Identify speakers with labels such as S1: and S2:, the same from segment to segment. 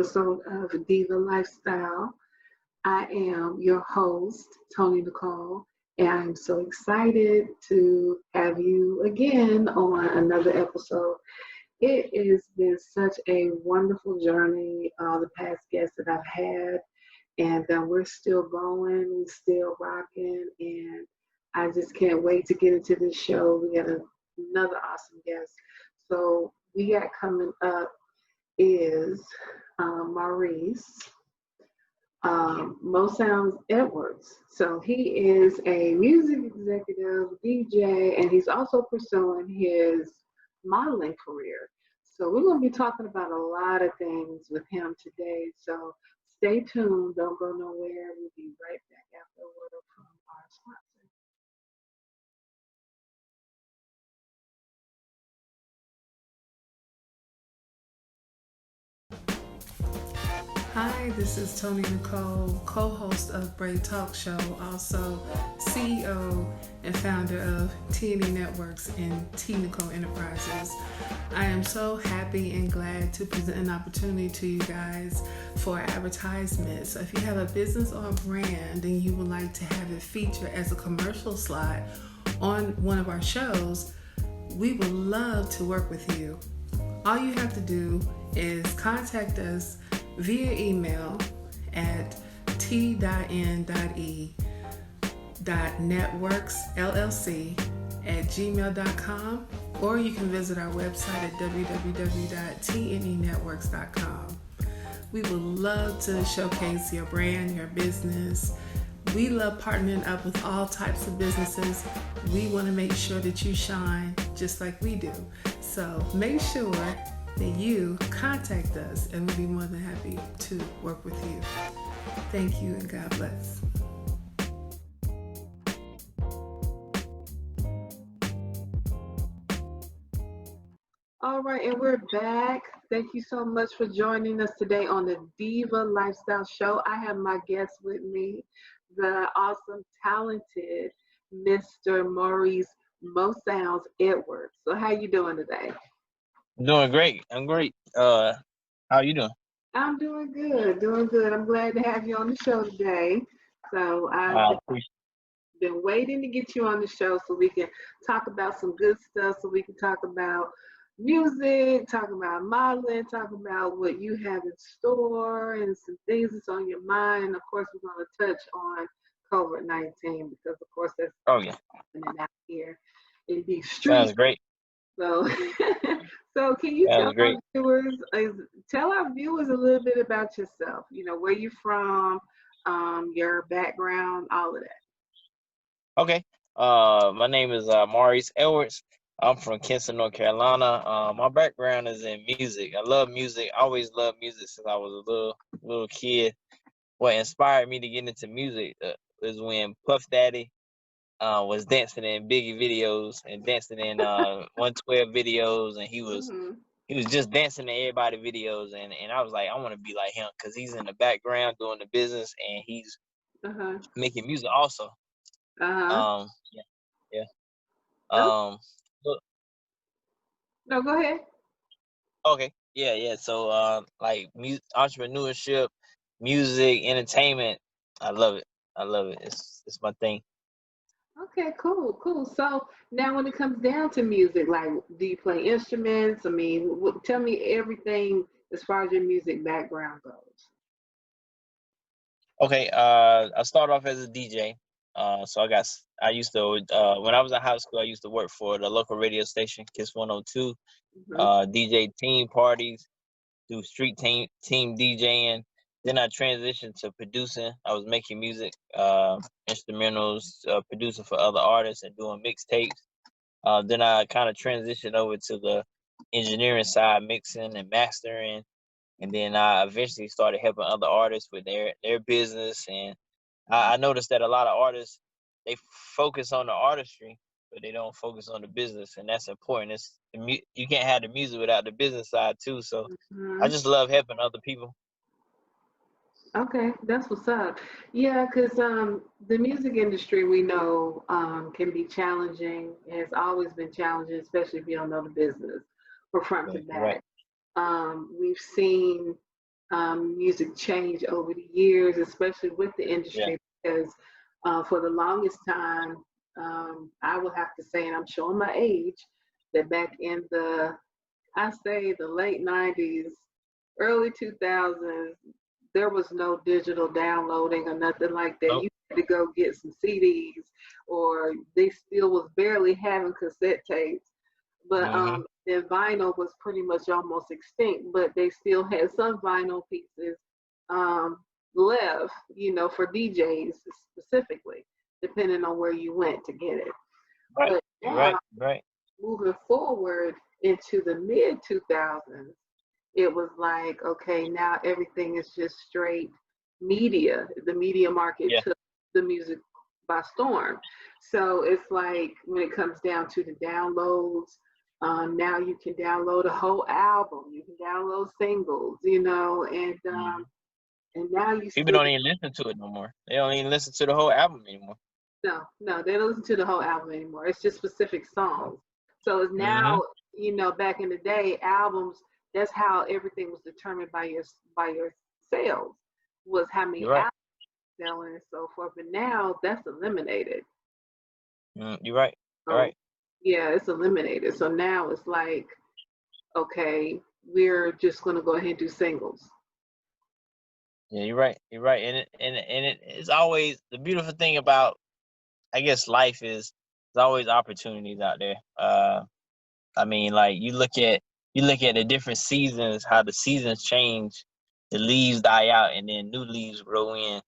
S1: episode of Diva Lifestyle. I am your host, Tony Nicole, and I'm so excited to have you again on another episode. It has been such a wonderful journey, the past guests that I've had, and we're still going, we're still rocking, and I just can't wait to get into this show. We got another awesome guest. So, we got coming up is Maurice Mo Sounds Edwards. So he is a music executive, DJ, and he's also pursuing his modeling career. So we're going to be talking about a lot of things with him today. So stay tuned. Don't go nowhere. We'll be right back after a word from our sponsor. Hi, this is Tony Nicole, co-host of Braid Talk Show, also CEO and founder of T&E Networks and T Nicole Enterprises. I am so happy and glad to present an opportunity to you guys for advertisement. So if you have a business or a brand and you would like to have it featured as a commercial slot on one of our shows, we would love to work with you. All you have to do is contact us via email at t.n.e.networksllc@gmail.com, or you can visit our website at www.tnenetworks.com. We would love to showcase your brand, your business. We love partnering up with all types of businesses. We want to make sure that you shine just like we do. So make sure that you contact us, and we'll be more than happy to work with you. Thank you, and God bless. All right, and we're back. Thank you so much for joining us today on the Diva Lifestyle Show. I have my guest with me, the awesome, talented Mr. Maurice Mo Sounds Edwards. So how you doing today?
S2: Doing great. I'm great. How are you doing?
S1: I'm doing good, doing good. I'm glad to have you on the show today. So I've been waiting to get you on the show so we can talk about some good stuff, so we can talk about music, talk about modeling, talk about what you have in store and some things that's on your mind. Of course, we're going to touch on COVID-19 because, of course, that's happening out here in these streets.
S2: Sounds great.
S1: So, so can you tell our viewers a little bit about yourself? You know, where you from, your background, all of that.
S2: Okay. My name is Maurice Edwards. I'm from Kinston, North Carolina. My background is in music. I love music. I always loved music since I was a little kid. What inspired me to get into music was when Puff Daddy was dancing in Biggie videos and dancing in 112 videos, and he was just dancing in everybody videos, and I was like, I want to be like him because he's in the background doing the business and he's making music also. Yeah.
S1: No, go ahead.
S2: Okay. Yeah. So like entrepreneurship, music, entertainment, I love it. It's my thing.
S1: Okay, cool. So now when it comes down to music, like, do you play instruments? I mean, tell me everything as far as your music background goes.
S2: Okay, I started off as a DJ. So I used to, when I was in high school, I used to work for the local radio station, Kiss 102, DJ team parties, do street team DJing. Then I transitioned to producing. I was making music, instrumentals, producing for other artists and doing mixtapes. Then I kind of transitioned over to the engineering side, mixing and mastering. And then I eventually started helping other artists with their business. And I noticed that a lot of artists, they focus on the artistry, but they don't focus on the business, and that's important. You can't have the music without the business side too. So I just love helping other people.
S1: Okay, that's what's up. Yeah, because the music industry, we know, can be challenging. It has always been challenging, especially if you don't know the business from front to back.
S2: Right.
S1: We've seen music changed over the years, especially with the
S2: Yeah.
S1: industry, because for the longest time, I will have to say, and I'm showing my age, that back in I say the late 90s, early 2000s, there was no digital downloading or nothing like that.
S2: Nope.
S1: You had to go get some CDs, or they still was barely having cassette tapes. But
S2: Mm-hmm.
S1: then vinyl was pretty much almost extinct, but they still had some vinyl pieces um, left, for DJs specifically, depending on where you went to get it.
S2: Right.
S1: But
S2: You're
S1: now,
S2: right. Right.
S1: moving forward into the mid 2000s, it was like, okay, now everything is just straight media. The media market
S2: Yeah.
S1: took the music by storm. So it's like when it comes down to the downloads, now you can download a whole album, you can download singles,
S2: Hmm.
S1: and now you
S2: People
S1: still
S2: don't even listen to it no more. They don't even listen to the whole album anymore.
S1: no, they don't listen to the whole album anymore. It's just specific songs. So it's
S2: Mm-hmm.
S1: now, back in the day, albums. That's how everything was determined by your sales, was how many
S2: You're right.
S1: albums you're selling and so forth. But now that's eliminated.
S2: You're right. You're
S1: So
S2: right.
S1: yeah, it's eliminated. So now it's like, okay, we're just gonna go ahead and do singles.
S2: Yeah, you're right. You're right. It's always the beautiful thing about, I guess, life is there's always opportunities out there. I mean, like you look at the different seasons, how the seasons change, the leaves die out, and then new leaves grow in.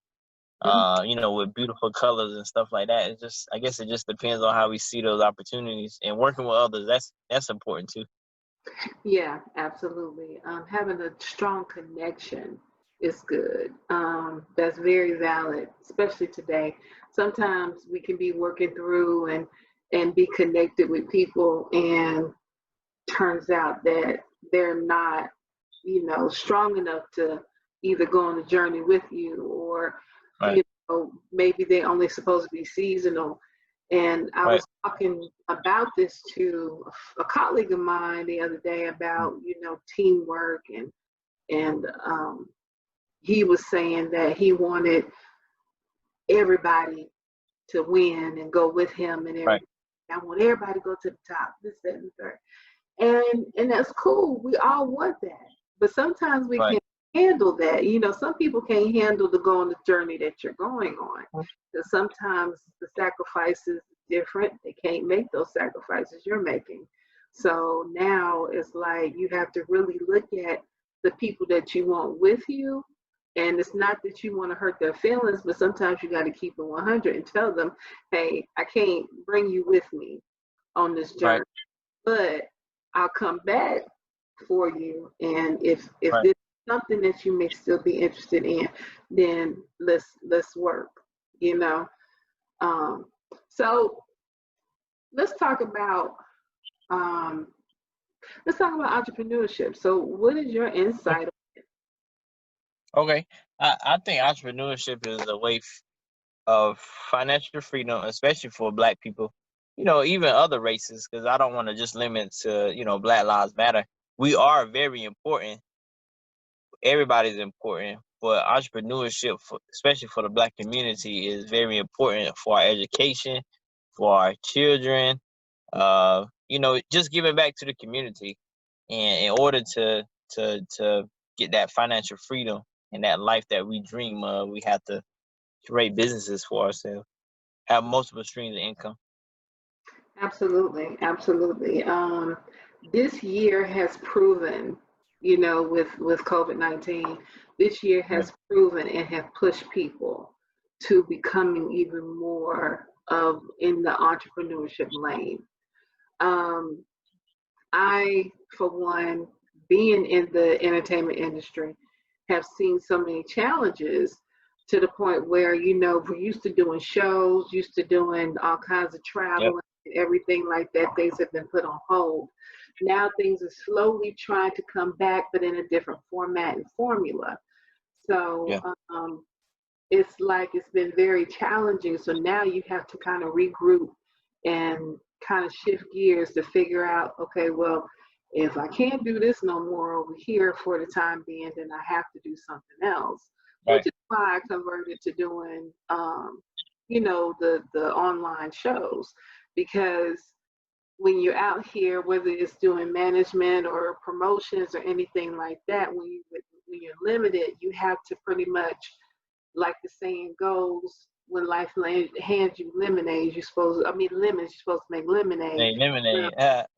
S1: Mhm.
S2: With beautiful colors and stuff like that. It's just, I guess, it just depends on how we see those opportunities and working with others. That's important too.
S1: Yeah, absolutely. Having a strong connection is good. That's very valid, especially today. Sometimes we can be working through and be connected with people, and turns out that they're not, strong enough to either go on a journey with you, or
S2: Right.
S1: maybe they're only supposed to be seasonal. And I
S2: Right.
S1: was talking about this to a colleague of mine the other day about, teamwork, and he was saying that he wanted everybody to win and go with him and
S2: Right.
S1: everything. I want everybody to go to the top, this, that, and the third. And that's cool. We all want that. But sometimes we
S2: Right.
S1: can't handle that. Some people can't handle to go on the journey that you're going on. Because sometimes the sacrifices different. They can't make those sacrifices you're making. So now it's like you have to really look at the people that you want with you. And it's not that you want to hurt their feelings, but sometimes you got to keep it 100 and tell them, hey, I can't bring you with me on this
S2: Right.
S1: journey, but I'll come back for you. And if
S2: Right.
S1: this is something that you may still be interested in, then let's work. You know. Um, so let's talk about um, let's talk about entrepreneurship. So what is your insight?
S2: Okay. I think entrepreneurship is a way of financial freedom, especially for Black people. Even other races, because I don't want to just limit to Black Lives Matter. We are very important. Everybody's important, but entrepreneurship, especially for the Black community, is very important for our education, for our children. Just giving back to the community, and in order to get that financial freedom and that life that we dream of, we have to create businesses for ourselves, have multiple streams of income.
S1: Absolutely, absolutely. This year has proven, with COVID-19, this year
S2: Right.
S1: has proven and have pushed people to becoming even more of in the entrepreneurship lane. Um, I, for one, being in the entertainment industry, have seen so many challenges to the point where, we're used to doing shows, used to doing all kinds of
S2: Yep.
S1: travel and everything like that. Things have been put on hold. Now things are slowly trying to come back, but in a different format and formula. So
S2: Yeah.
S1: it's like it's been very challenging. So now you have to kind of regroup and kind of shift gears to figure out, okay, well, if I can't do this no more over here for the time being, then I have to do something else. Which
S2: Right.
S1: is why I converted to doing, the online shows, because when you're out here, whether it's doing management or promotions or anything like that, when you're limited, you have to pretty much, like the saying goes, when life hands you lemonade, lemons, you're supposed to make lemonade.
S2: They
S1: Well,
S2: eliminate.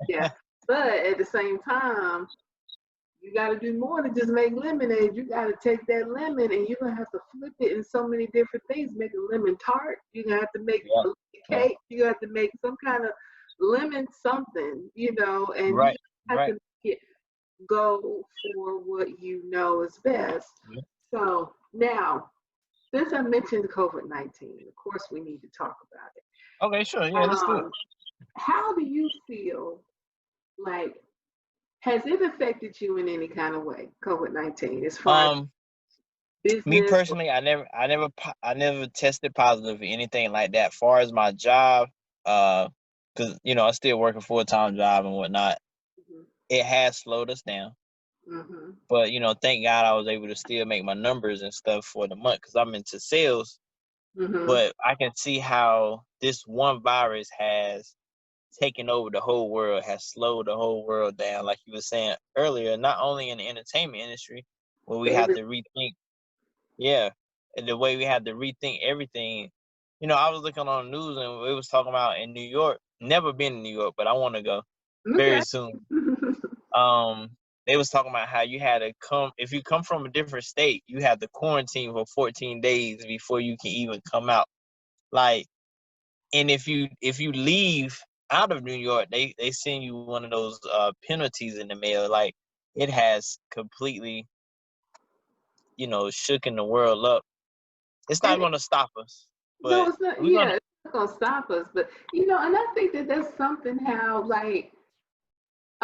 S1: yeah, but at the same time, you got to do more than just make lemonade. You got to take that lemon and you're gonna have to flip it in so many different things. Make a lemon tart. You're gonna have to make
S2: Yeah.
S1: a cake. You have to make some kind of lemon something, and you
S2: Right.
S1: have
S2: Right.
S1: to go for what you know is best.
S2: Yeah.
S1: So now, since I mentioned COVID-19, of course we need to talk about it.
S2: Okay. Sure. Yeah. Let's do it.
S1: How do you feel like, has it affected you in any kind of way, COVID-19, as far as
S2: Me
S1: business?
S2: personally, I never tested positive or anything like that. Far as my job, because I still work a full-time job and whatnot.
S1: Mhm,
S2: It has slowed us down,
S1: mhm,
S2: but thank God I was able to still make my numbers and stuff for the month because I'm into sales.
S1: mhm.
S2: But I can see how this one virus has taken over the whole world, has slowed the whole world down. Like you were saying earlier, not only in the entertainment industry, where we have
S1: Every,
S2: to rethink. Yeah, and the way we had to rethink everything. I was looking on the news and it was talking about in New York. Never been in New York, but I want to go very
S1: okay.
S2: soon. They was talking about how you had to come if you come from a different state, you have to quarantine for 14 days before you can even come out. Like, and if you leave out of New York, they send you one of those penalties in the mail. Like, it has completely, shooken the world up. It's not
S1: And
S2: going to stop us,
S1: no,
S2: but
S1: it's not.
S2: we're
S1: Yeah,
S2: gonna.
S1: it's not gonna stop us. But and I think that that's something how, like,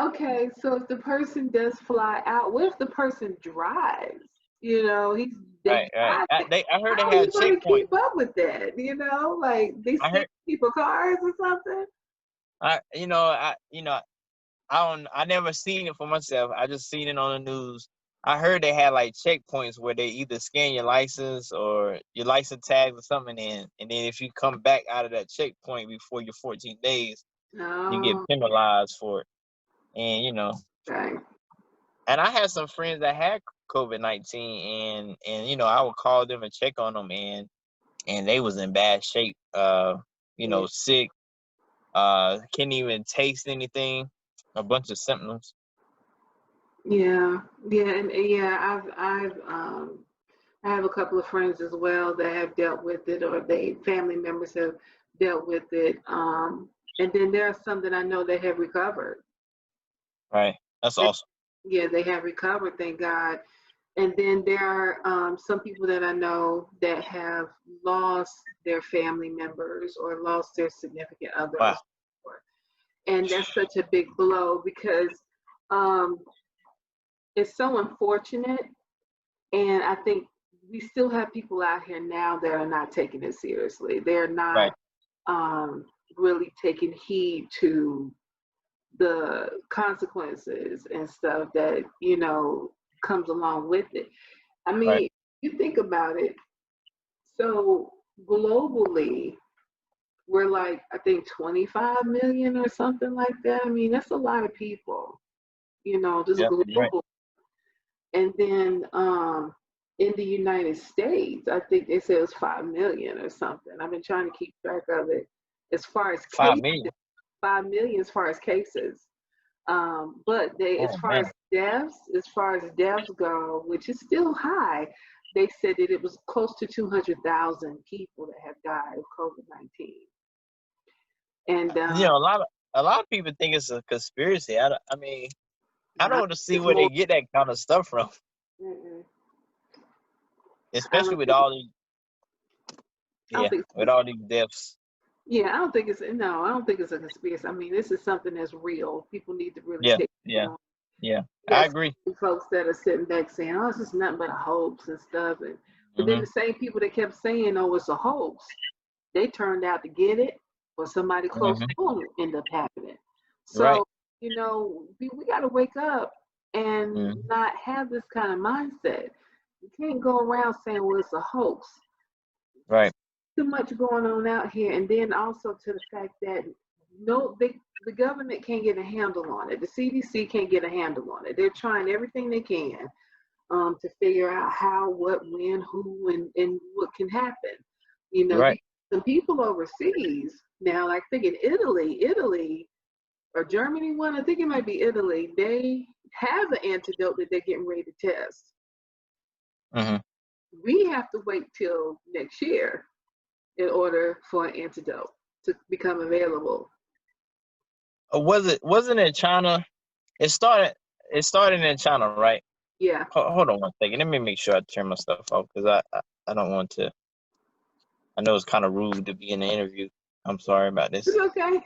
S1: okay, so if the person does fly out, what if the person drives? They
S2: Right, right.
S1: drive.
S2: I heard they
S1: How are you
S2: had
S1: going to
S2: checkpoints.
S1: keep up with that? Like they
S2: I
S1: steal
S2: heard.
S1: people cars or something.
S2: I never seen it for myself. I just seen it on the news. I heard they had like checkpoints where they either scan your license or your license tags or something in, and then if you come back out of that checkpoint before your 14 days, you get
S1: No,
S2: penalized for it. And
S1: okay.
S2: and I had some friends that had COVID-19, and I would call them and check on them, and they was in bad shape.
S1: Yeah,
S2: Sick. Can't even taste anything. A bunch of symptoms.
S1: yeah, yeah, and yeah. I have a couple of friends as well that have dealt with it, or they family members have dealt with it. And then there are some that I know that have recovered.
S2: Right. That's awesome.
S1: Yeah, they have recovered, thank God. And then there are some people that I know that have lost their family members or lost their significant
S2: Wow.
S1: others. And that's such a big blow because um, it's so unfortunate. And I think we still have people out here now that are not taking it seriously. They're
S2: Right.
S1: not really taking heed to the consequences and stuff that comes along with it. I
S2: Right.
S1: mean, you think about it. So globally, we're like, I think 25 million or something like that. I mean, that's a lot of people, just
S2: Yep. You're right.
S1: global. And then in the United States, I think they said it was 5 million or something. I've been trying to keep track of it as far as cases,
S2: 5 million.
S1: 5 million as far as cases. But
S2: Oh man.
S1: as far as deaths go, which is still high, they said that it was close to 200,000 people that have died of COVID-19. And
S2: A lot of people think it's a conspiracy. I mean, I
S1: I
S2: don't
S1: think
S2: want to see
S1: it's
S2: where they
S1: more.
S2: get that kind of stuff from,
S1: Mm-mm. I
S2: especially
S1: don't
S2: with
S1: think.
S2: all these.
S1: I don't
S2: Yeah,
S1: think.
S2: with all these deaths.
S1: Yeah, I don't think it's no. I don't think it's a conspiracy. I mean, this is something that's real. People need to really
S2: Yeah.
S1: take it
S2: Yeah.
S1: on.
S2: Yeah.
S1: You
S2: I
S1: got
S2: agree.
S1: some folks that are sitting back saying, "Oh, it's just nothing but a hoax and stuff," but then
S2: Hmm.
S1: the same people that kept saying, "Oh, it's a hoax," they turned out to get it, or somebody close
S2: Hmm.
S1: to them ended up having it.
S2: Right.
S1: So we got to wake up and
S2: Mm.
S1: not have this kind of mindset. You can't go around saying, well, it's a hoax.
S2: Right.
S1: Too much going on out here. And then also to the fact that no, the government can't get a handle on it. The CDC can't get a handle on it. They're trying everything they can to figure out how, what, when, who, and what can happen.
S2: Right.
S1: The people overseas now, like I think in Italy or Germany, one, I think it might be Italy, they have an antidote that they're getting ready to test.
S2: Mm-hmm.
S1: We have to wait till next year in order for an antidote to become available.
S2: Wasn't it China? It started in China, right?
S1: Yeah.
S2: Hold on one second. Let me make sure I turn my stuff off because I don't want to. I know it's kind of rude to be in the interview. I'm sorry about this.
S1: It's okay.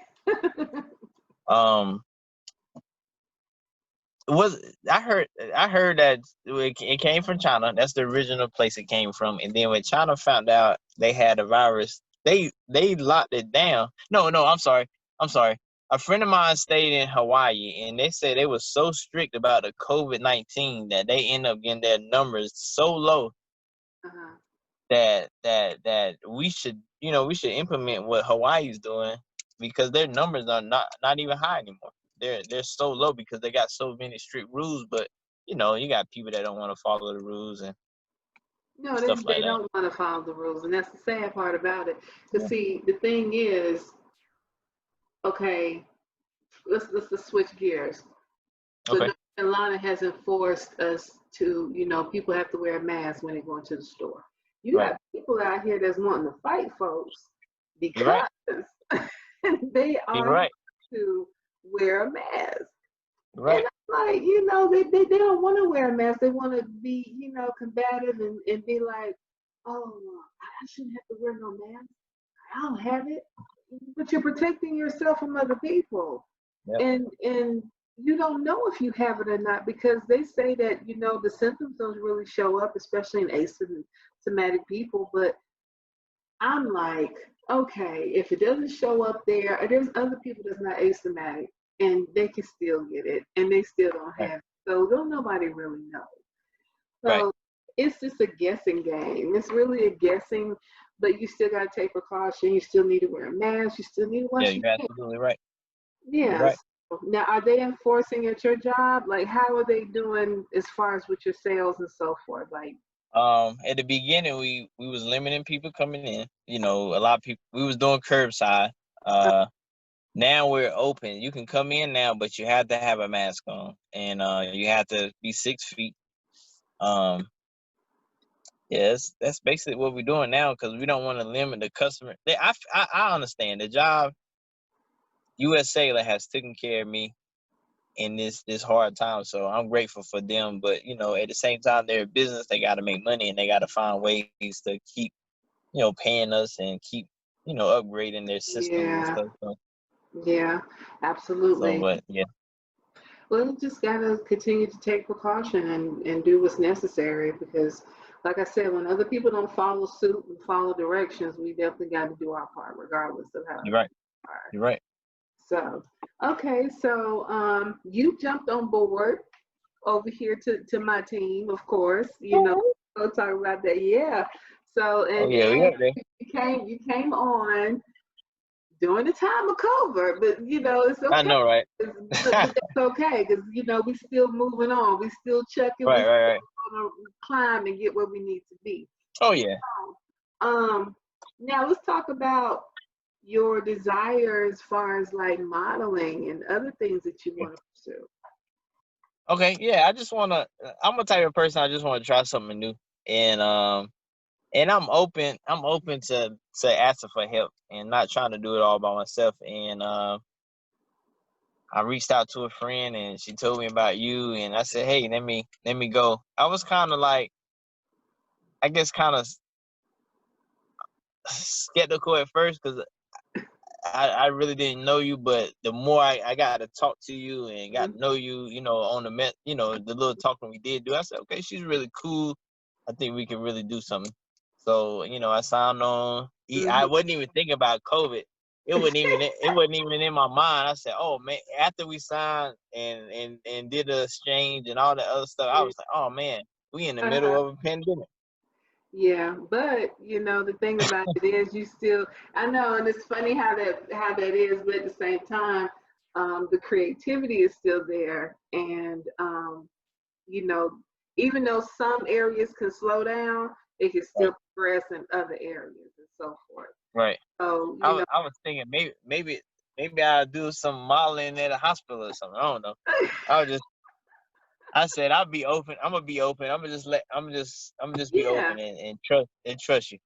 S2: I heard that it came from China. That's the original place it came from. And then when China found out they had a virus, they locked it down. No, I'm sorry. A friend of mine stayed in Hawaii, and they said they were so strict about the COVID-19 that they end up getting their numbers so low
S1: Uh-huh.
S2: that we should implement what Hawaii's doing because their numbers are not even high anymore. They're so low because they got so many strict rules, but you got people that don't want to follow the rules and
S1: No,
S2: stuff
S1: they
S2: like that.
S1: don't want to follow the rules, and that's the sad part about it. Because
S2: Yeah.
S1: see, the thing is, okay, let's switch gears. So
S2: Okay.
S1: North Carolina has enforced us to, people have to wear a mask when they go into the store. You
S2: Right.
S1: got people out here that's wanting to fight folks
S2: You're
S1: because
S2: right.
S1: they
S2: You're
S1: are
S2: right.
S1: to wear a mask.
S2: You're
S1: And
S2: right.
S1: I'm like, they don't want to wear a mask. They want to be, combative and be like, oh, I shouldn't have to wear no mask. I don't have it. But you're protecting yourself from other people.
S2: Yep.
S1: And you don't know if you have it or not because they say that, the symptoms don't really show up, especially in asymptomatic people. But I'm like, okay, if it doesn't show up there's other people that's not asymptomatic and they can still get it and they still don't
S2: Right.
S1: have it. So don't nobody really know. So
S2: Right.
S1: it's just a guessing game. It's really a guessing, but you still got to take precaution. You still need to wear a mask. You still need to wash
S2: Yeah,
S1: your
S2: you're
S1: hands.
S2: absolutely right. You're
S1: Yes.
S2: right.
S1: Now, are they enforcing at your job? Like, how are they doing as far as with your sales and so forth? Like,
S2: At the beginning, we was limiting people coming in. A lot of people. We was doing curbside. Now we're open. You can come in now, but you have to have a mask on, and you have to be 6 feet. Yeah, that's basically what we're doing now because we don't want to limit the customer. I understand the job. U.S. Sailor has taken care of me in this hard time, so I'm grateful for them. But at the same time, they're a business. They got to make money, and they got to find ways to keep paying us and keep upgrading their systems and
S1: yeah,
S2: stuff.
S1: yeah, absolutely.
S2: But yeah,
S1: Well, you just got to continue to take precaution and do what's necessary because, like I said, when other people don't follow suit and follow directions, we definitely got to do our part, regardless of how
S2: you're right.
S1: we are.
S2: You're right.
S1: So, okay, so you jumped on board over here to my team, of course. We'll talk about that. Yeah. So,
S2: Oh
S1: and
S2: yeah, we up there.
S1: you came on during the time of COVID, but it's
S2: I
S1: okay.
S2: know, right?
S1: But that's okay because we still moving on. We still checking. We
S2: Right.
S1: still gonna climb and get where we need to be.
S2: Oh yeah.
S1: Um, now let's talk about your desire as far as like modeling and other things that you want to pursue.
S2: Okay, yeah. I'm a type of person. I just want to try something new, and I'm open. I'm open to asking for help and not trying to do it all by myself. And I reached out to a friend, and she told me about you, and I said, hey, let me go. I was kind of like, I guess, kind of skeptical at first because I really didn't know you, but the more I got to talk to you and got to know you, on the the little talking we did do, I said, okay, she's really cool. I think we can really do something. So, I signed on. I
S1: Mm-hmm.
S2: wasn't even thinking about COVID. it wasn't even in my mind. I said, oh man, after we signed and did the exchange and all that other stuff, I was like, oh man, we in the middle of a pandemic.
S1: Yeah, but you know the thing about it is you still I know, and it's funny how that is, but at the same time, the creativity is still there, and you know, even though some areas can slow down, it can still progress in other areas and so forth.
S2: Right.
S1: So you know,
S2: I was thinking maybe I'll do some modeling at a hospital or something. I don't know. I said I'll be open. I'm gonna be open. I'm gonna just be
S1: yeah.
S2: open and trust you.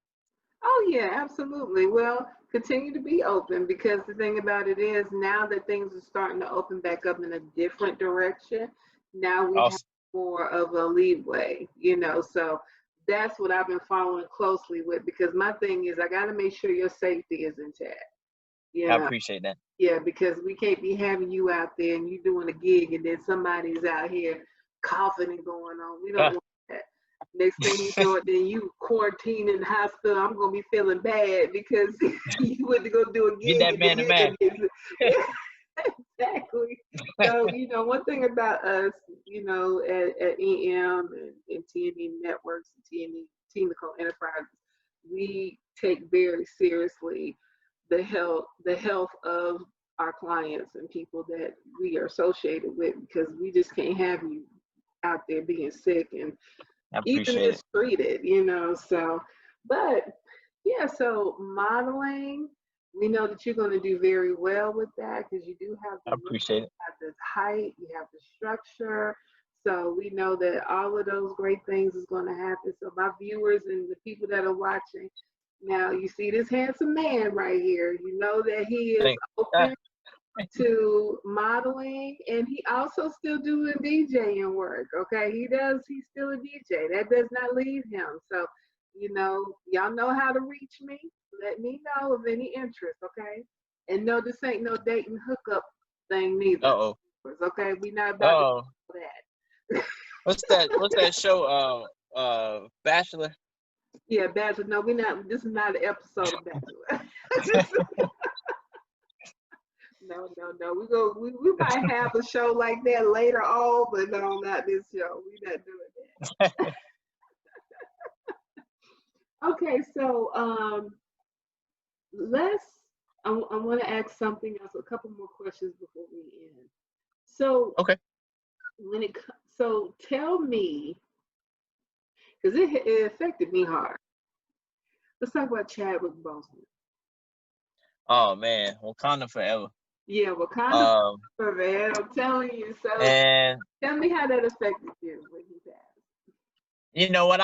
S1: Oh yeah, absolutely. Well, continue to be open because the thing about it is now that things are starting to open back up in a different direction, now we have
S2: Also,
S1: more of a leeway, you know. So that's what I've been following closely with because my thing is I got to make sure your safety is intact.
S2: I
S1: Yeah,
S2: appreciate that.
S1: yeah, because we can't be having you out there and you doing a gig and then somebody's out here coughing and going on. We don't want that. Next thing you know it, then you quarantine in the hospital. I'm gonna be feeling bad because you went to go do a
S2: Get
S1: gig
S2: that
S1: and then
S2: man to
S1: you
S2: man.
S1: yeah, exactly. So, you know, one thing about us, you know, at EM and TNE Networks and TNE Technical Enterprises, we take very seriously the health of our clients and people that we are associated with because we just can't have you out there being sick and
S2: I
S1: even
S2: appreciate it.
S1: mistreated, you know. So, but yeah, so modeling, we know that you're going to do very well with that because you do have the
S2: I
S1: look,
S2: appreciate
S1: you
S2: it.
S1: have the height, you have the structure. So we know that all of those great things is going to happen. So my viewers and the people that are watching, now you see this handsome man right here. You know that he is
S2: Thanks.
S1: open to modeling and he also still doing DJing work. Okay, he's still a DJ. That does not leave him. So, you know, y'all know how to reach me. Let me know of any interest, okay? And no, this ain't no dating hookup thing neither.
S2: Uh-oh.
S1: Okay, we not about to
S2: Oh.
S1: do that.
S2: What's that show? Bachelor.
S1: Yeah, Bachelor. No, we not. This is not an episode of Bachelor. No. We might have a show like that later on, but no, not this show. We not doing that. Okay, so let's. I want to ask something else. A couple more questions before we end. So
S2: Okay.
S1: so tell me, because it affected me hard. Let's talk about Chadwick Boseman.
S2: Oh man, Wakanda forever.
S1: Yeah, Wakanda
S2: Um,
S1: forever. I'm telling you. So
S2: and
S1: tell me how that affected you when he passed.
S2: you know what?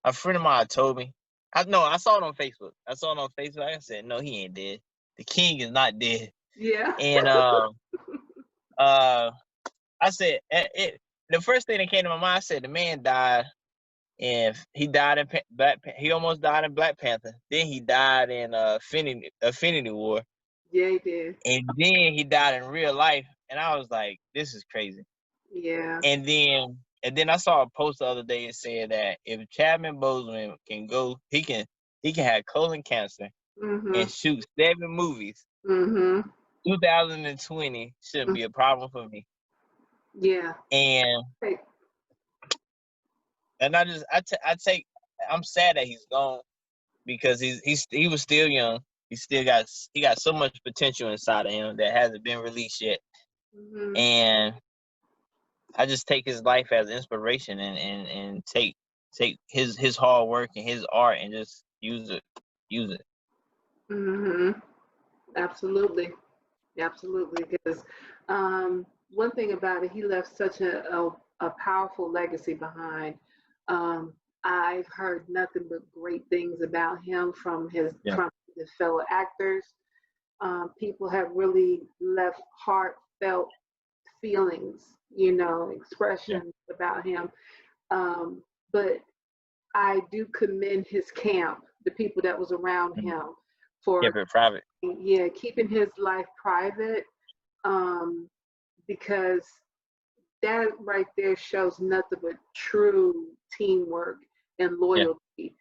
S2: A friend of mine told me. I saw it on Facebook. I said, no, he ain't dead. The king is not dead.
S1: Yeah.
S2: And I said the first thing that came to my mind. I said the man died, and he died in he almost died in Black Panther. Then he died in Infinity War,
S1: Yeah, he did.
S2: and then he died in real life. And I was like, this is crazy.
S1: Yeah.
S2: And then I saw a post the other day that said that if Chadwick Boseman can go, he can have colon cancer
S1: Mhm.
S2: and shoot 7 movies.
S1: Mhm.
S2: 2020 shouldn't be a problem for me.
S1: Yeah.
S2: And
S1: Hey.
S2: I'm sad that he's gone because he was still young. He got so much potential inside of him that hasn't been released yet.
S1: Mhm.
S2: And I just take his life as inspiration and take his hard work and his art and just use it.
S1: Mhm. Absolutely. Absolutely. Because one thing about it, he left such a powerful legacy behind. Um, I've heard nothing but great things about him from his
S2: Yeah.
S1: fellow actors. People have really left heartfelt feelings, you know, expressions about him. But I do commend his camp, the people that was around him, for
S2: Keep it private.
S1: keeping his life private, because that right there shows nothing but true teamwork and loyalty.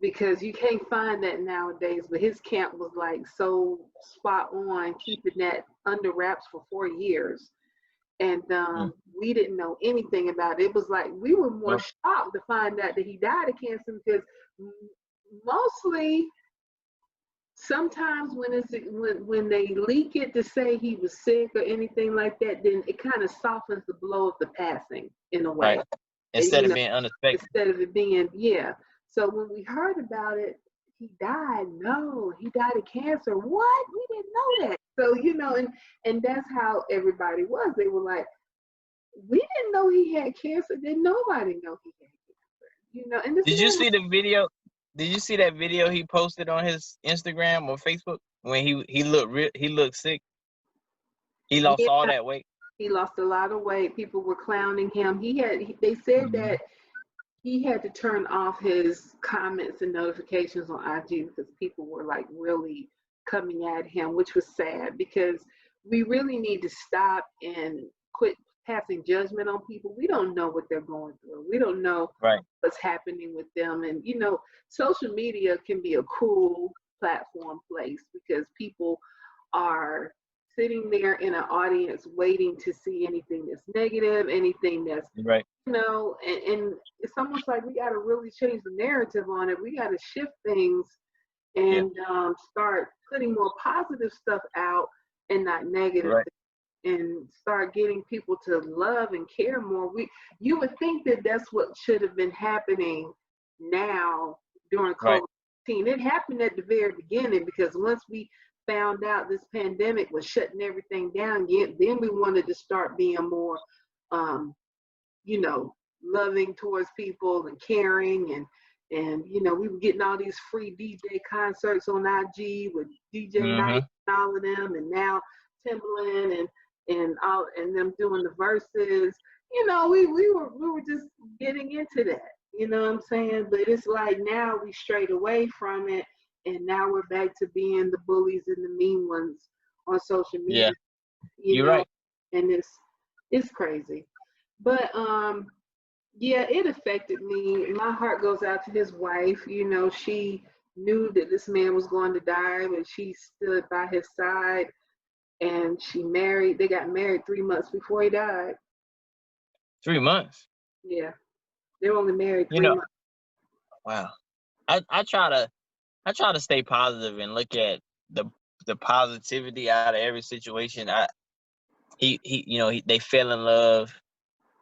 S1: because you can't find that nowadays. But his camp was like so spot on, keeping that under wraps for 4 years. And
S2: Mm.
S1: we didn't know anything about it. It was like we were more
S2: Nope.
S1: shocked to find out that he died of cancer, because mostly sometimes when they leak it to say he was sick or anything like that, then it kind of softens the blow of the passing in a way.
S2: Right.
S1: And,
S2: Instead of being unexpected.
S1: instead of it being, yeah. So when we heard about it, he died. No, he died of cancer. What? We didn't know that. So and that's how everybody was. They were like, we didn't know he had cancer. Didn't nobody know he had cancer? And this
S2: Did you
S1: man
S2: see the video? Did you see that video he posted on his Instagram or Facebook when he looked sick? He lost all
S1: yeah,
S2: that weight.
S1: he lost a lot of weight. People were clowning him. They said
S2: Mhm.
S1: that he had to turn off his comments and notifications on IG because people were like really coming at him, which was sad, because we really need to stop and quit passing judgment on people. We don't know what they're going through. We don't know
S2: Right.
S1: what's happening with them. And social media can be a cruel platform place, because people are sitting there in an audience waiting to see anything that's negative, anything that's
S2: Right.
S1: and it's almost like we got to really change the narrative on it. We got to shift things
S2: Yeah.
S1: and start putting more positive stuff out and not negative,
S2: Right.
S1: and start getting people to love and care more. You would think that that's what should have been happening now during
S2: Right.
S1: COVID-19. It happened at the very beginning, because once we found out this pandemic was shutting everything down, then we wanted to start being more loving towards people and caring, and we were getting all these free DJ concerts on IG with DJ Night
S2: Mhm.
S1: and all of them, and now Timbaland and them doing the verses. We were just getting into that. You know what I'm saying? But it's like now we strayed away from it, and now we're back to being the bullies and the mean ones on social media.
S2: Yeah.
S1: You
S2: You're
S1: know,
S2: right.
S1: and it's crazy. But yeah, it affected me. My heart goes out to his wife. She knew that this man was going to die, but she stood by his side, and they got married 3 months before he died.
S2: 3 months.
S1: Yeah, they were only married
S2: You
S1: three
S2: know.
S1: months.
S2: Wow. I try to stay positive and look at the positivity out of every situation. They fell in love.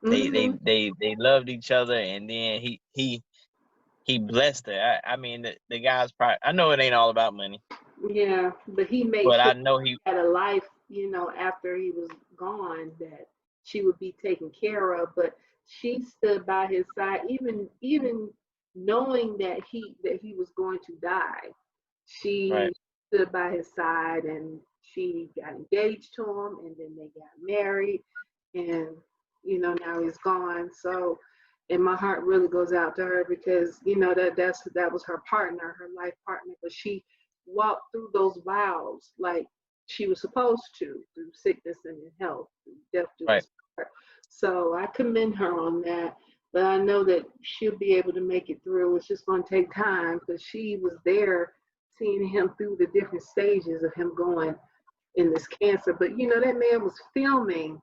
S1: Hmm.
S2: They loved each other, and then he blessed her. I mean, the guy's probably, I know it ain't all about money,
S1: Yeah, but he made
S2: but
S1: sure
S2: I know he
S1: he had a life, after he was gone, that she would be taken care of. But she stood by his side, even knowing that he was going to die.
S2: right.
S1: She stood by his side, and she got engaged to him, and then they got married, and now he's gone. So, and my heart really goes out to her, because that was her partner, her life partner, but she walked through those vows like she was supposed to, through sickness and in health, through death do
S2: Right.
S1: us part. So I commend her on that. But I know that she'll be able to make it through. It's just going to take time, because she was there seeing him through the different stages of him going in this cancer. But that man was filming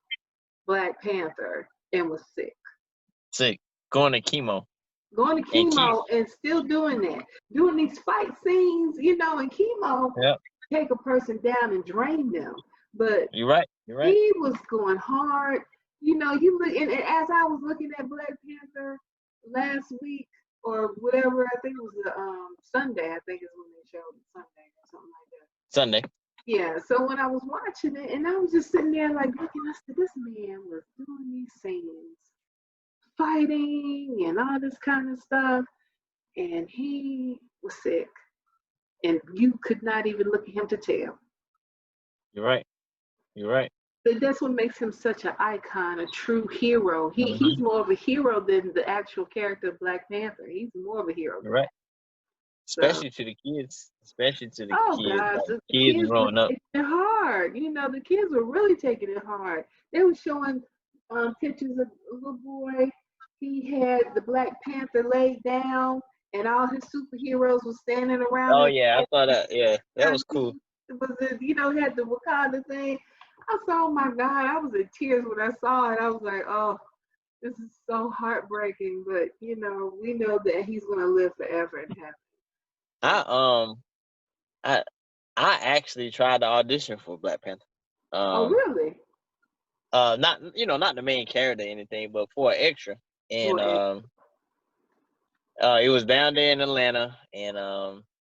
S1: Black Panther and was sick,
S2: Sick. Going to chemo
S1: going to
S2: and keep.
S1: chemo and still doing that, doing these fight scenes, and chemo
S2: Yeah.
S1: take a person down and drain them. But
S2: You're right. You're right.
S1: he was going hard. You look, and as I was looking at Black Panther last week or whatever, I think it was the Sunday. I think is when they showed it, Sunday or something like that.
S2: Sunday.
S1: Yeah. So when I was watching it, and I was just sitting there like looking, I said, this man was doing these scenes, fighting and all this kind of stuff, and he was sick, and you could not even look at him to tell.
S2: You're right. You're right.
S1: But that's what makes him such an icon, a true hero. He's
S2: Mhm.
S1: more of a hero than the actual character of Black Panther. He's more of a hero
S2: You're
S1: than
S2: right.
S1: that. So,
S2: Especially to the kids. Especially to the
S1: oh
S2: kids.
S1: gosh,
S2: Like
S1: the
S2: kids
S1: kids were
S2: growing up.
S1: taking it hard. The kids were really taking it hard. They were showing pictures of a little boy. He had the Black Panther laid down, and all his superheroes were standing around
S2: Oh
S1: him.
S2: yeah, I thought that. Yeah, that was cool.
S1: Had the Wakanda thing. I saw, oh my God, I was in tears when I saw it. I was like, oh, this is so heartbreaking. But we know that he's gonna live forever in heaven.
S2: I I I actually tried to audition for Black Panther.
S1: Oh, really?
S2: Not not the main character or anything, but for an extra. And
S1: Boy,
S2: it was down there in Atlanta, and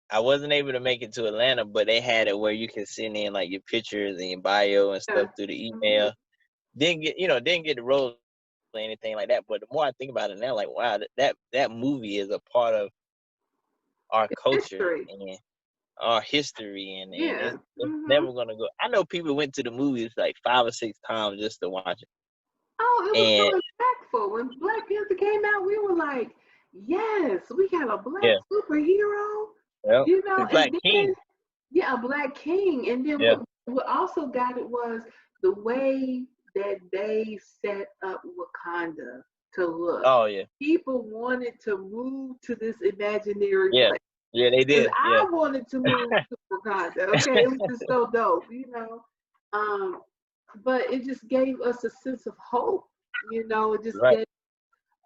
S2: I wasn't able to make it to Atlanta, but they had it where you could send in like your pictures and your bio and
S1: yeah.
S2: stuff through the email. Didn't get the role or anything like that. But the more I think about it now, like wow, that movie is a part of our culture
S1: History.
S2: and our history, and
S1: Yeah.
S2: it's never gonna go. I know people went to the movies like 5 or 6 times just to watch it.
S1: Oh, it was
S2: And
S1: so impactful. When Black Panther came out, we were like, yes, we got a black
S2: yeah,
S1: superhero.
S2: yeah, Black
S1: And
S2: King.
S1: then, yeah, a black king. And then
S2: Yeah.
S1: what also got it was the way that they set up Wakanda to look.
S2: Oh yeah.
S1: People wanted to move to this imaginary
S2: Yeah.
S1: place.
S2: Yeah, they
S1: Because
S2: did. Yeah.
S1: I wanted to move to Wakanda. Okay, it was just so dope, But it just gave us a sense of hope. It just
S2: Right.
S1: gave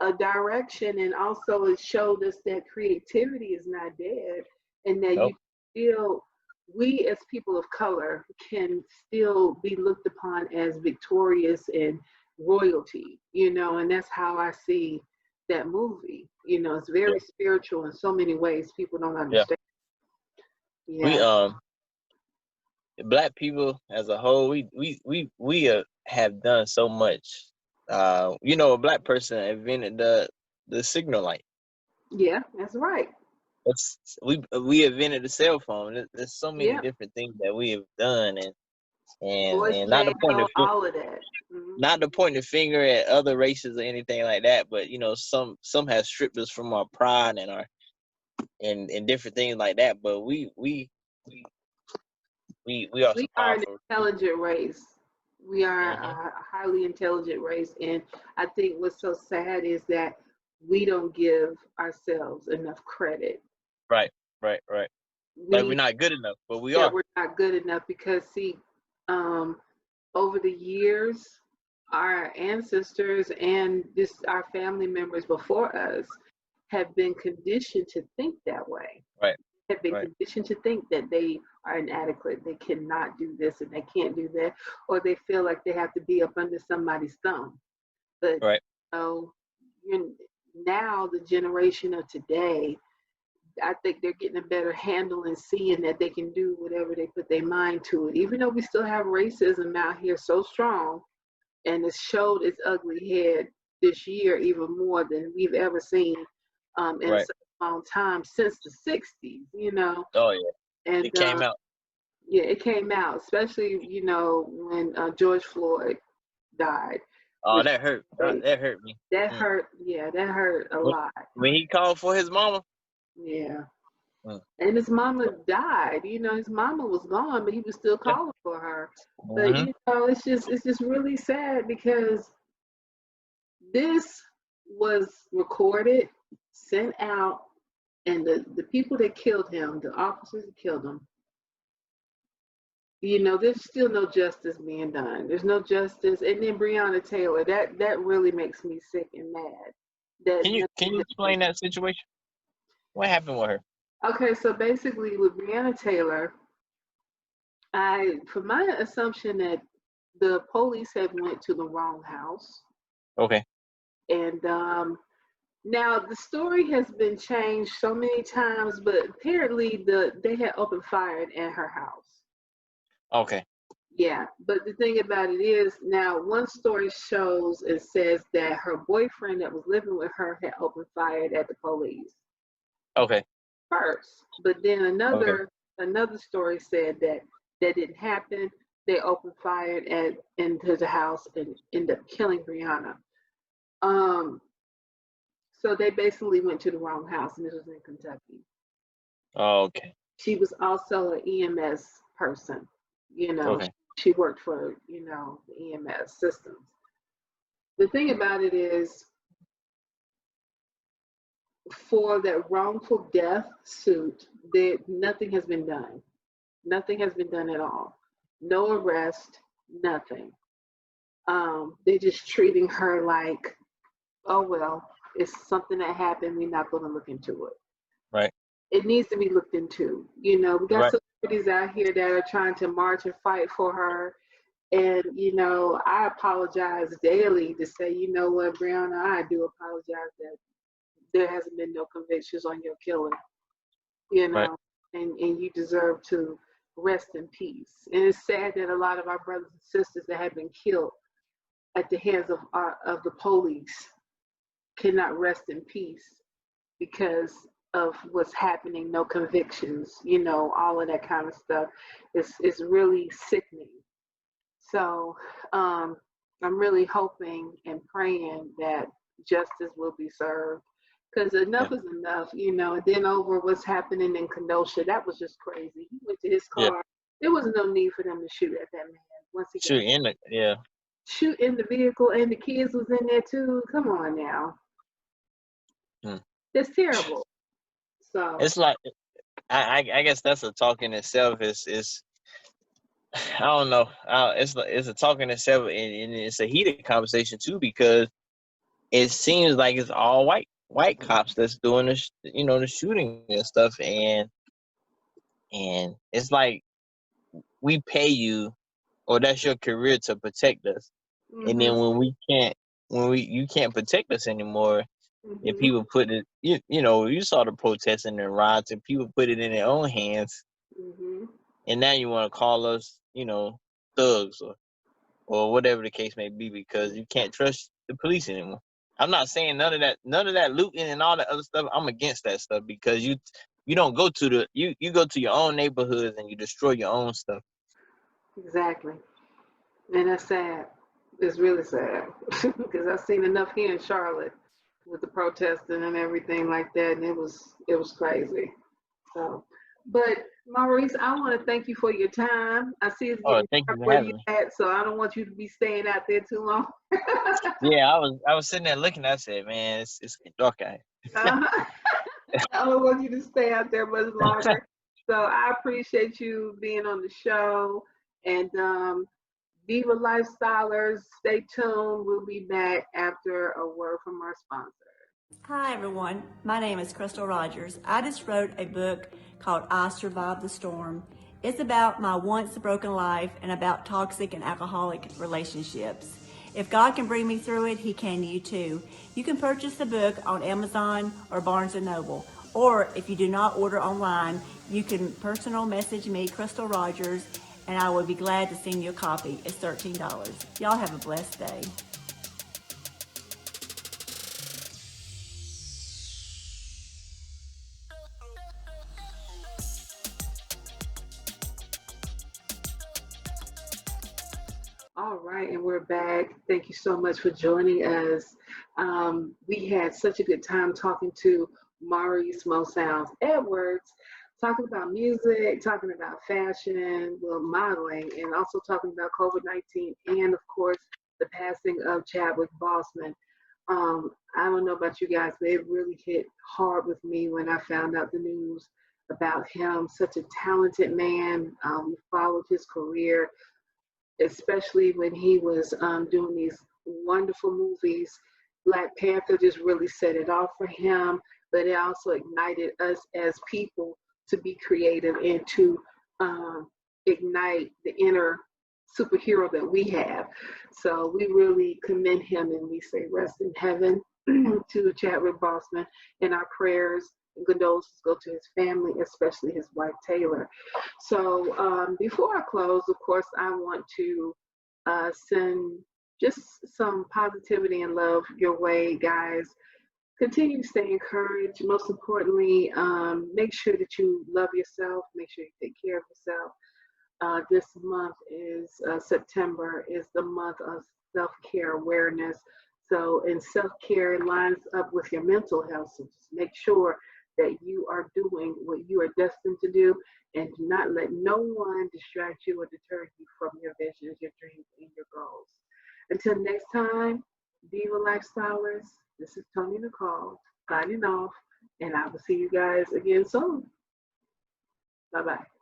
S1: a direction, and also it showed us that creativity is not dead, and that
S2: Nope.
S1: we as people of color can still be looked upon as victorious and royalty, and that's how I see that movie. It's very spiritual in so many ways people don't understand.
S2: We
S1: Yeah.
S2: Black people as a whole, we have done so much. A black person invented the signal light.
S1: Yeah, that's right.
S2: We invented the cell phone. There's so many
S1: Yeah.
S2: different things that we have done,
S1: Voice
S2: and not to point
S1: mail, all of that.
S2: not to point the finger at other races or anything like that, but some have stripped us from our pride and our and different things like that. But we are
S1: We
S2: some
S1: are an
S2: powerful people.
S1: intelligent race. We are
S2: Hmm.
S1: a highly intelligent race. And I think what's so sad is that we don't give ourselves enough credit.
S2: Right. Like we're
S1: We
S2: not good enough, but we
S1: That
S2: are.
S1: we're not good enough because, see, um, over the years, our ancestors and our family members before us have been conditioned to think that way.
S2: Right.
S1: Have been
S2: Right.
S1: conditioned to think that they are inadequate, they cannot do this and they can't do that, or they feel like they have to be up under somebody's thumb. But
S2: Right.
S1: you're, now the generation of today, I think they're getting a better handle and seeing that they can do whatever they put their mind to it. Even though we still have racism out here so strong, and it showed its ugly head this year even more than we've ever seen in
S2: Right.
S1: such a long time since the '60s.
S2: Oh yeah.
S1: And
S2: It came out.
S1: yeah, it came out, especially when George Floyd died.
S2: Oh,
S1: Which
S2: that hurt. That hurt me.
S1: that
S2: Mm.
S1: hurt. Yeah, that hurt a
S2: When,
S1: lot.
S2: when he called for his mama.
S1: Yeah.
S2: Mm.
S1: And his mama died. His mama was gone, but he was still
S2: Yeah.
S1: calling for her. But
S2: Hmm.
S1: it's just really sad because this was recorded, sent out, and the people that killed him, the officers that killed him, there's still no justice being done. There's no justice. And then Breonna Taylor, that really makes me sick and mad. That
S2: Can you explain that situation? What happened with her?
S1: Okay, so basically with Breonna Taylor, for my assumption that the police have went to the wrong house,
S2: Okay.
S1: and now the story has been changed so many times, but apparently they had opened fire at her house.
S2: Okay.
S1: Yeah, but the thing about it is now one story shows and says that her boyfriend that was living with her had opened fire at the police
S2: Okay.
S1: first, but then
S2: Okay.
S1: another story said that didn't happen. They opened fire into the house and ended up killing Brianna. So they basically went to the wrong house, and this was in Kentucky.
S2: Okay.
S1: She was also an EMS person.
S2: Okay.
S1: She worked for the EMS systems. The thing about it is, for that wrongful death suit, that nothing has been done. Nothing has been done at all. No arrest, nothing. They're just treating her like, oh well, it's something that happened. We're not going to look into it.
S2: Right.
S1: It needs to be looked into. You know, we got
S2: Right.
S1: celebrities out here that are trying to march and fight for her. And, you know, I apologize daily to say, you know what, Brianna, I do apologize that there hasn't been no convictions on your killing, you
S2: Right.
S1: know, and you deserve to rest in peace. And it's sad that a lot of our brothers and sisters that have been killed at the hands of the police cannot rest in peace because of what's happening, no convictions, you know, all of that kind of stuff. It's really sickening. So I'm really hoping and praying that justice will be served because
S2: Yeah.
S1: enough is enough, you know. And then over what's happening in Kenosha, that was just crazy. He went to his
S2: Yeah.
S1: car. There was no need for them to shoot at that man once he got
S2: Shoot in the yeah.
S1: shoot in the vehicle and the kids was in there too. Come on now.
S2: Hmm.
S1: That's terrible. So
S2: It's like I guess that's a talk in itself. Is I don't know. It's a talk in itself, and it's a heated conversation too because it seems like it's all white cops that's doing the shooting and stuff, and it's like we pay you, or that's your career to protect us, and
S1: mhm,
S2: then when you can't protect us anymore, and
S1: mhm,
S2: people put it, you saw the protests and the riots, and people put it in their own hands,
S1: mhm.
S2: and now you want to call us, thugs or whatever the case may be, because you can't trust the police anymore. I'm not saying none of that looting and all that other stuff. I'm against that stuff because you don't go to you go to your own neighborhoods and you destroy your own stuff.
S1: Exactly. And that's sad. It's really sad because I've seen enough here in Charlotte with the protesting and everything like that, and it was crazy. So, but Maurice, I want to thank you for your time. I see it's
S2: Oh,
S1: getting
S2: thank
S1: dark
S2: you for
S1: where
S2: having
S1: you
S2: me.
S1: at, so I don't want you to be staying out there too long.
S2: Yeah, I was sitting there looking. I said, man, it's dark out
S1: Uh-huh. I don't want you to stay out there much longer. So I appreciate you being on the show. And Diva Lifestylers, stay tuned. We'll be back after a word from our sponsor.
S3: Hi, everyone. My name is Crystal Rogers. I just wrote a book called I Survived the Storm. It's about my once broken life and about toxic and alcoholic relationships. If God can bring me through it, He can you too. You can purchase the book on Amazon or Barnes & Noble. Or if you do not order online, you can personal message me, Crystal Rogers, and I would be glad to send you a copy. It's $13. Y'all have a blessed day.
S1: All right, and we're back. Thank you so much for joining us. We had such a good time talking to Maurice Mo Sounds Edwards, talking about music, talking about fashion, well, modeling, and also talking about COVID-19 and, of course, the passing of Chadwick Boseman. I don't know about you guys, but it really hit hard with me when I found out the news about him. Such a talented man. We followed his career, especially when he was doing these wonderful movies. Black Panther just really set it off for him, but it also ignited us as people to be creative and to ignite the inner superhero that we have. So we really commend him and we say rest in heaven to Chadwick Boseman, and our prayers and condolences go to his family, especially his wife Taylor. So before I close, of course, I want to send just some positivity and love your way, guys. Continue to stay encouraged. Most importantly, make sure that you love yourself. Make sure you take care of yourself. This month is September is the month of self-care awareness. So, and self-care lines up with your mental health. So just make sure that you are doing what you are destined to do, and do not let no one distract you or deter you from your visions, your dreams, and your goals. Until next time, Diva Lifestylers, this is Tony Nicole signing off. And I will see you guys again soon. Bye bye.